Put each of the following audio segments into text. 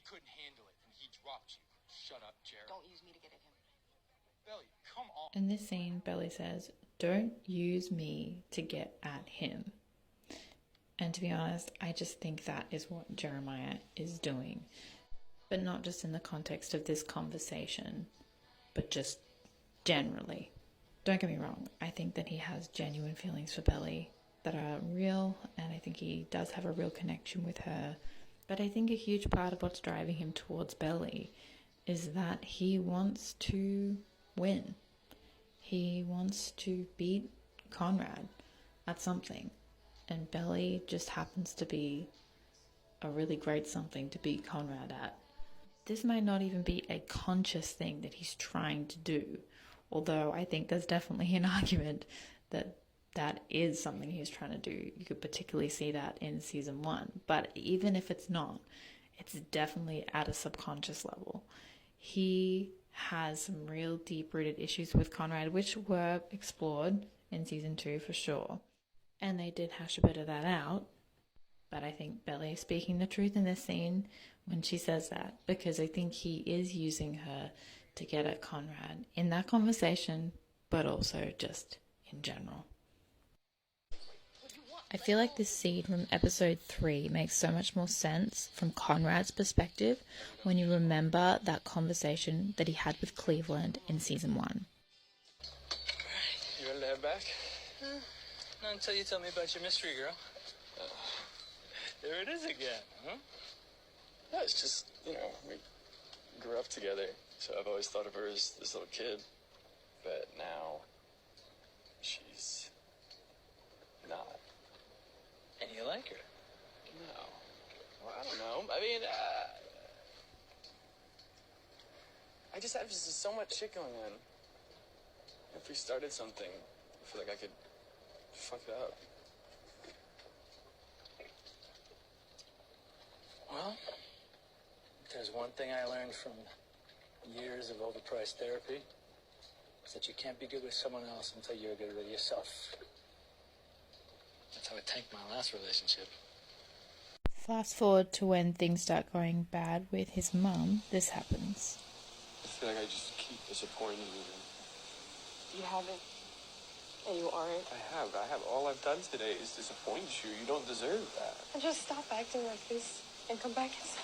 couldn't handle it, and he dropped you. Shut up, Jared. Don't use me to get at him. Belly, come on. In this scene, Belly says, "Don't use me to get at him." And to be honest, I just think that is what Jeremiah is doing. But not just in the context of this conversation, but just generally. Don't get me wrong, I think that he has genuine feelings for Belly that are real, and I think he does have a real connection with her. But I think a huge part of what's driving him towards Belly is that he wants to win. He wants to beat Conrad at something. And Belly just happens to be a really great something to beat Conrad at. This might not even be a conscious thing that he's trying to do, although I think there's definitely an argument that that is something he's trying to do. You could particularly see that in season 1. But even if it's not, it's definitely at a subconscious level. He has some real deep-rooted issues with Conrad, which were explored in season 2 for sure. And they did hash a bit of that out. But I think Belly is speaking the truth in this scene when she says that, because I think he is using her to get at Conrad in that conversation, but also just in general. I feel like this scene from episode 3 makes so much more sense from Conrad's perspective when you remember that conversation that he had with Cleveland in season 1. You ready to head back? Not until you tell me about your mystery girl. There it is again, huh? Yeah, it's just, we grew up together, so I've always thought of her as this little kid. But now, she's not. And you like her? No. Well, I don't know. I mean, I just have so much shit going on. If we started something, I feel like I could fuck it up. Well, if there's one thing I learned from years of overpriced therapy, it's that you can't be good with someone else until you're good with yourself. That's how I tanked my last relationship. Fast forward to when things start going bad with his mum, this happens. I feel like I just keep disappointing you. You haven't. And you aren't. I have. All I've done today is disappoint you. You don't deserve that. And just stop acting like this and come back inside.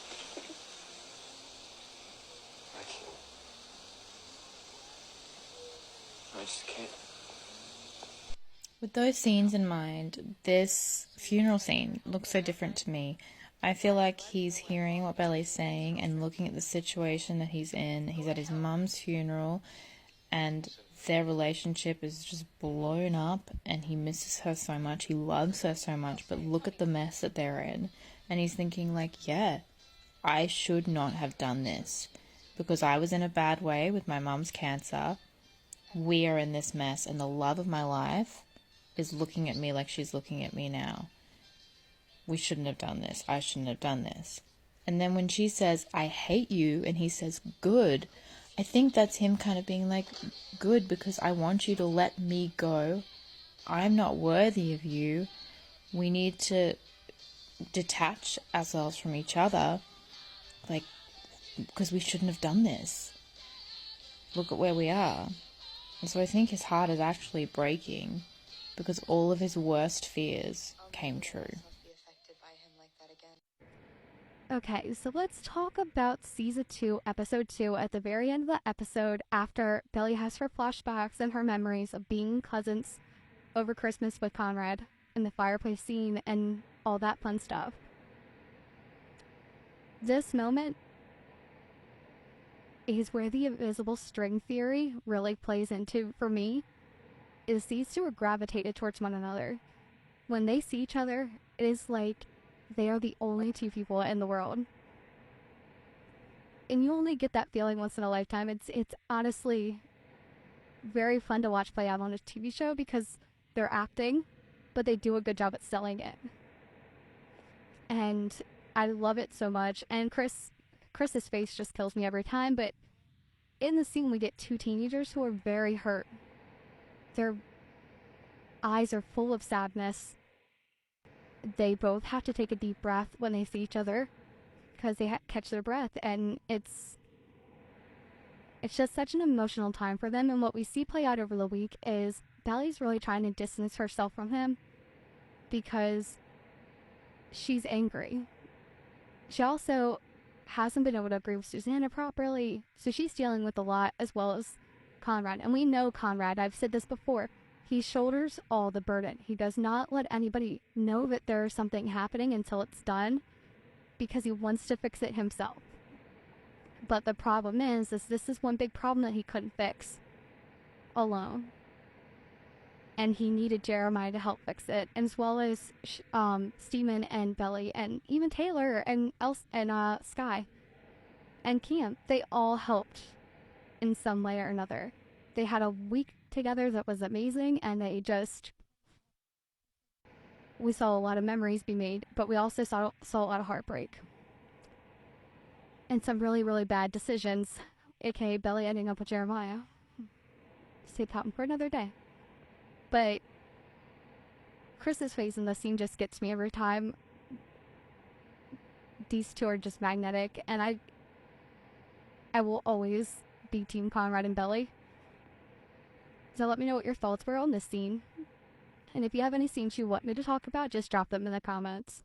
I can't. I just can't. With those scenes in mind, this funeral scene looks so different to me. I feel like he's hearing what Belly's saying and looking at the situation that he's in. He's at his mum's funeral and their relationship is just blown up and he misses her so much. He loves her so much, but look at the mess that they're in. And he's thinking like, yeah, I should not have done this because I was in a bad way with my mum's cancer. We are in this mess and the love of my life is looking at me like she's looking at me now. We shouldn't have done this. I shouldn't have done this. And then when she says, I hate you, and he says, good, I think that's him kind of being like, good, because I want you to let me go. I'm not worthy of you. We need to detach ourselves from each other, like, because we shouldn't have done this. Look at where we are. And so I think his heart is actually breaking because all of his worst fears came true. Okay, so let's talk about Season 2, Episode 2. At the very end of the episode, after Belly has her flashbacks and her memories of being cousins over Christmas with Conrad in the fireplace scene and all that fun stuff. This moment is where the invisible string theory really plays into, for me, is these two are gravitated towards one another. When they see each other, it is like they are the only two people in the world. And you only get that feeling once in a lifetime. It's honestly very fun to watch play out on a TV show because they're acting, but they do a good job at selling it. And I love it so much. And Chris's face just kills me every time, but in the scene we get two teenagers who are very hurt. Their eyes are full of sadness. They both have to take a deep breath when they see each other because they catch their breath, and it's just such an emotional time for them. And what we see play out over the week is Belly's really trying to distance herself from him because she's angry. She also hasn't been able to agree with Susanna properly, so she's dealing with a lot, as well as Conrad. And we know Conrad, I've said this before, he shoulders all the burden. He does not let anybody know that there's something happening until it's done, because he wants to fix it himself. But the problem is this is one big problem that he couldn't fix alone. And he needed Jeremiah to help fix it, as well as Steven and Belly and even Taylor and Sky and Cam. They all helped in some way or another. They had a week together that was amazing, and we saw a lot of memories be made, but we also saw a lot of heartbreak. And some really, really bad decisions, aka Belly ending up with Jeremiah. Save that one for another day. But Chris's face in the scene just gets me every time. These two are just magnetic, and I will always be Team Conrad and Belly. So let me know what your thoughts were on this scene. And if you have any scenes you want me to talk about, just drop them in the comments.